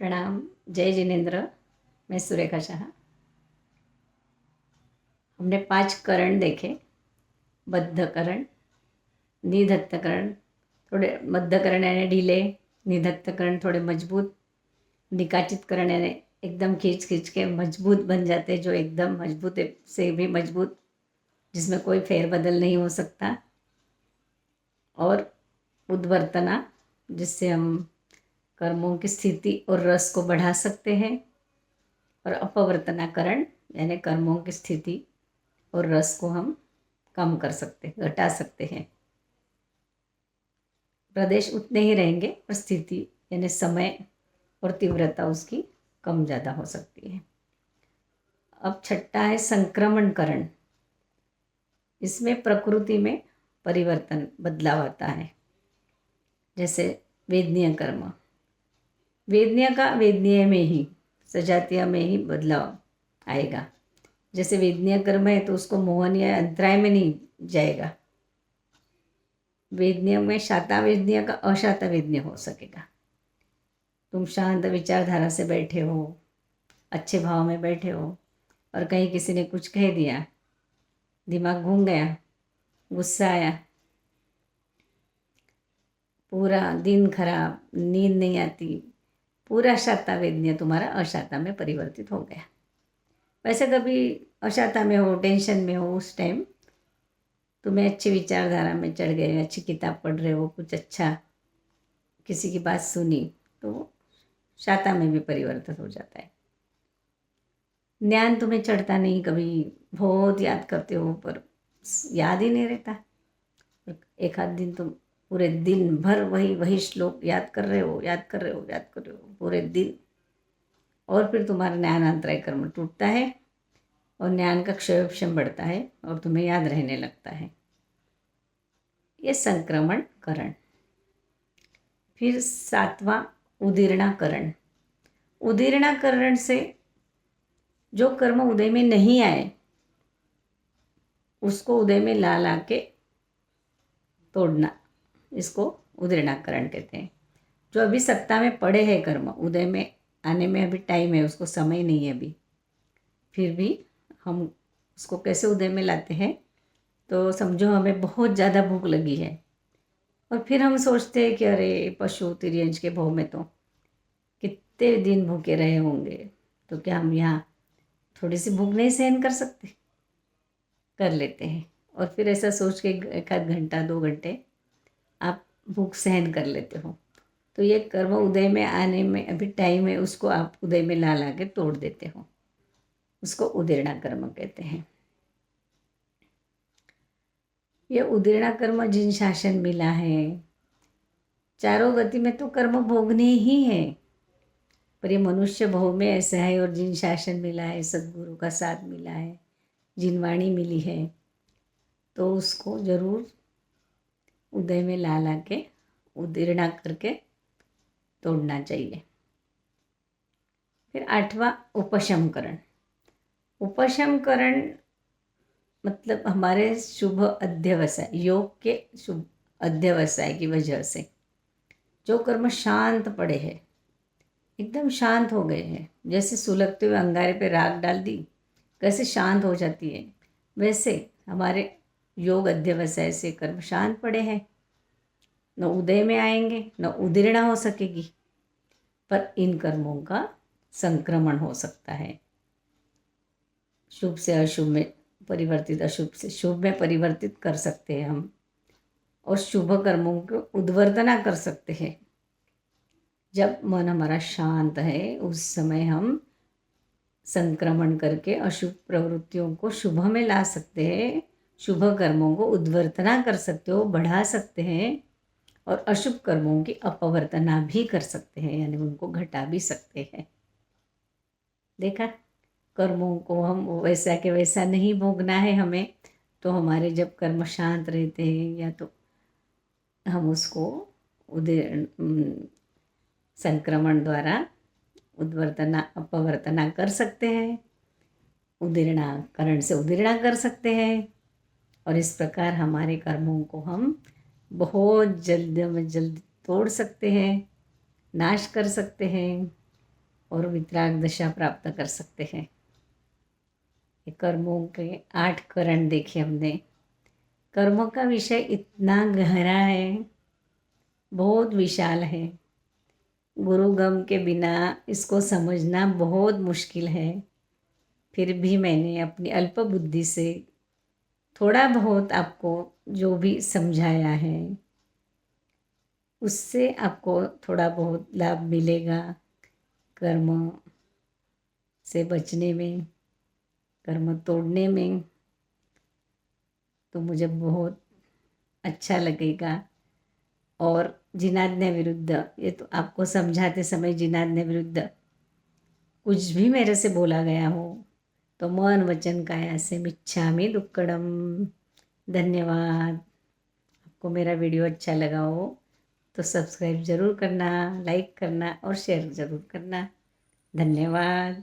प्रणाम। जय जिनेन्द्र। मैं सुरेखा शाह। हमने 5 करण देखे। बद्धकरण, निधत्तकरण, थोड़े मध्यकरण यानी ढीले, निधत्तकरण थोड़े मजबूत, निकाचित करण यानी एकदम खींच खींच के मजबूत बन जाते, जो एकदम मजबूत से भी मजबूत, जिसमें कोई फेरबदल नहीं हो सकता। और उद्वर्तना, जिससे हम कर्मों की स्थिति और रस को बढ़ा सकते हैं। और अपवर्तनाकरण यानी कर्मों की स्थिति और रस को हम कम कर सकते, घटा सकते हैं। प्रदेश उतने ही रहेंगे पर स्थिति यानी समय और तीव्रता उसकी कम ज़्यादा हो सकती है। अब छठा है संक्रमणकरण। इसमें प्रकृति में परिवर्तन, बदलाव आता है। जैसे वेदनीय कर्म, वेदनीय का वेदनीय में ही, सजातीय में ही बदलाव आएगा। जैसे वेदनीय कर्म है तो उसको मोहन या अंतराय में नहीं जाएगा। वेदनीय में शाता वेदनीय का अशाता वेदनीय हो सकेगा। तुम शांत विचारधारा से बैठे हो, अच्छे भाव में बैठे हो, और कहीं किसी ने कुछ कह दिया, दिमाग घूम गया, गुस्सा आया, पूरा दिन खराब, नींद नहीं आती, पूरा शाता वेदनीय तुम्हारा अशाता में परिवर्तित हो गया। वैसे कभी अशाता में हो, टेंशन में हो, उस टाइम तुम्हें अच्छी विचारधारा में चढ़ गए, अच्छी किताब पढ़ रहे हो, कुछ अच्छा किसी की बात सुनी, तो शाता में भी परिवर्तित हो जाता है। ज्ञान तुम्हें चढ़ता नहीं, कभी बहुत याद करते हो पर याद ही नहीं रहता। एक आध दिन तुम पूरे दिन भर वही वही श्लोक याद कर रहे हो, याद कर रहे हो, याद कर रहे हो पूरे दिन, और फिर तुम्हारा ज्ञानांतराय कर्म टूटता है और ज्ञान का क्षयोक्षम बढ़ता है और तुम्हें याद रहने लगता है। ये संक्रमण करण। फिर 7वां उदीर्णाकरण। उदीर्णाकरण से जो कर्म उदय में नहीं आए उसको उदय में ला ला के तोड़ना, इसको उदीर्णाकरण कहते हैं। जो अभी सत्ता में पड़े हैं कर्म, उदय में आने में अभी टाइम है, उसको समय नहीं है अभी, फिर भी हम उसको कैसे उदय में लाते हैं। तो समझो हमें बहुत ज़्यादा भूख लगी है और फिर हम सोचते हैं कि अरे पशु तिर्यंज के भोग में तो कितने दिन भूखे रहे होंगे, तो क्या हम यहाँ थोड़ी सी भूख नहीं सहन कर सकते? कर लेते हैं। और फिर ऐसा सोच के 1 आध घंटा 2 घंटे आप भूख सहन कर लेते हो। तो ये कर्म उदय में आने में अभी टाइम है, उसको आप उदय में ला ला के तोड़ देते हो, उसको उदीर्णा कर्म कहते हैं। ये उदीर्णा कर्म जिन शासन मिला है, चारों गति में तो कर्म भोगने ही है, पर ये मनुष्य भव में ऐसा है, और जिन शासन मिला है, सद्गुरु का साथ मिला है, जिन वाणी मिली है, तो उसको जरूर उदय में ला ला के उदीर्णा करके तोड़ना चाहिए। फिर 8वां उपशमकरण। उपशमकरण मतलब हमारे शुभ अध्यवसाय, योग के शुभ अध्यवसाय की वजह से जो कर्म शांत पड़े हैं, एकदम शांत हो गए हैं, जैसे सुलगते हुए अंगारे पे राख डाल दी कैसे शांत हो जाती है, वैसे हमारे योग अध्यवसाय से कर्म शांत पड़े हैं, न उदय में आएंगे न उदीर्णा हो सकेगी, पर इन कर्मों का संक्रमण हो सकता है। शुभ से अशुभ में परिवर्तित, अशुभ से शुभ में परिवर्तित कर सकते हैं हम, और शुभ कर्मों को उद्वर्तना कर सकते हैं। जब मन हमारा शांत है उस समय हम संक्रमण करके अशुभ प्रवृत्तियों को शुभ में ला सकते हैं, शुभ कर्मों को उद्वर्तना कर सकते हो, बढ़ा सकते हैं, और अशुभ कर्मों की अपवर्तना भी कर सकते हैं, यानी उनको घटा भी सकते हैं। देखा, कर्मों को हम वैसा के वैसा नहीं भोगना है हमें। तो हमारे जब कर्म शांत रहते हैं या तो हम उसको उदय संक्रमण द्वारा उद्वर्तना अपवर्तना कर सकते हैं, उदीर्णा करण से उदीर्णा कर सकते हैं, और इस प्रकार हमारे कर्मों को हम बहुत जल्द में जल्द तोड़ सकते हैं, नाश कर सकते हैं। और वितराग दशा प्राप्त कर सकते हैं। ये कर्मों के 8 करण देखे हमने। कर्मों का विषय इतना गहरा है, बहुत विशाल है। गुरुगम के बिना इसको समझना बहुत मुश्किल है। फिर भी मैंने अपनी अल्प बुद्धि से थोड़ा बहुत आपको जो भी समझाया है, उससे आपको थोड़ा बहुत लाभ मिलेगा कर्म से बचने में, कर्म तोड़ने में। तो मुझे बहुत अच्छा लगेगा। और जिनाज्ञा विरुद्ध, ये तो आपको समझाते समय जिनाज्ञा विरुद्ध कुछ भी मेरे से बोला गया हो तो मन वचन काया से मिच्छामि दुक्कडम। धन्यवाद। आपको मेरा वीडियो अच्छा लगा हो तो सब्सक्राइब ज़रूर करना, लाइक करना और शेयर ज़रूर करना। धन्यवाद।